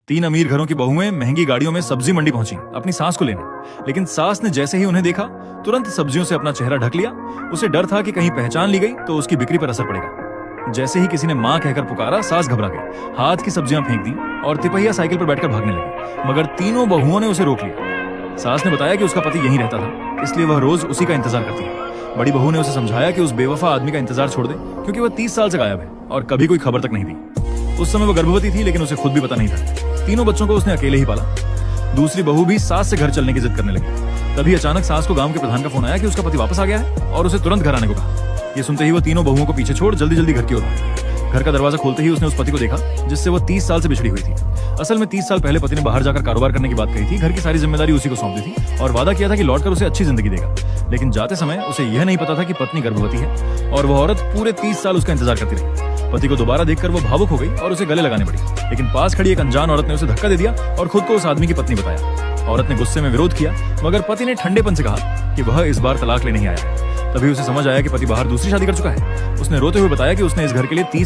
तीन अमीर घरों की बहुएं महंगी गाड़ियों में सब्जी मंडी पहुंची अपनी सास को लेने। लेकिन सास ने जैसे ही उन्हें देखा तुरंत सब्जियों से अपना चेहरा ढक लिया। उसे डर था कि कहीं पहचान ली गई तो उसकी बिक्री पर असर पड़ेगा। जैसे ही किसी ने मां कहकर पुकारा, सास घबरा गई, हाथ की सब्जियां फेंक दी और तिपहिया साइकिल पर बैठकर भागने लगी। मगर तीनों बहुओं ने उसे रोक लिया। सास ने बताया कि उसका पति यहीं रहता था, इसलिए वह रोज उसी का इंतजार करती है। बड़ी बहू ने उसे समझाया कि उस बेवफा आदमी का इंतजार छोड़ दे, क्योंकि वह 30 साल से गायब है और कभी कोई खबर तक नहीं दी। उस समय वह गर्भवती थी, लेकिन उसे खुद भी पता नहीं था। तीनों बच्चों को उसने अकेले ही पाला। दूसरी बहू भी सास से घर चलने की जिद करने लगी। तभी अचानक सास को गांव के प्रधान का फोन आया कि उसका पति वापस आ गया है और उसे तुरंत घर आने को कहा। ये सुनते ही वो तीनों बहुओं को पीछे छोड़ जल्दी जल्दी घर की ओर भागी। घर का दरवाजा खोलते ही उसने उस पति को देखा जिससे वो 30 साल से बिछड़ी हुई थी। असल में 30 साल पहले पति ने बाहर जाकर कारोबार करने की बात कही थी, घर की सारी जिम्मेदारी उसी को सौंप दी थी और वादा किया था कि लौटकर उसे अच्छी जिंदगी देगा। लेकिन जाते समय उसे यह नहीं पता था कि पत्नी गर्भवती है और वह औरत पूरे 30 साल उसका इंतजार करती रही। पति को दोबारा देखकर वो भावुक हो गई और उसे गले लगाने पड़ी, लेकिन पास खड़ी एक अनजान औरत ने उसे धक्का दे दिया और खुद को उस आदमी की पत्नी बताया। औरत ने गुस्से में विरोध किया, मगर पति ने ठंडेपन से कहा कि वह इस बार तलाक लेने ही आया है। तभी उसे समझ आया कि पति बाहर दूसरी शादी कर चुका है। उसने रोते हुए बताया कि उसने इस घर के लिए 30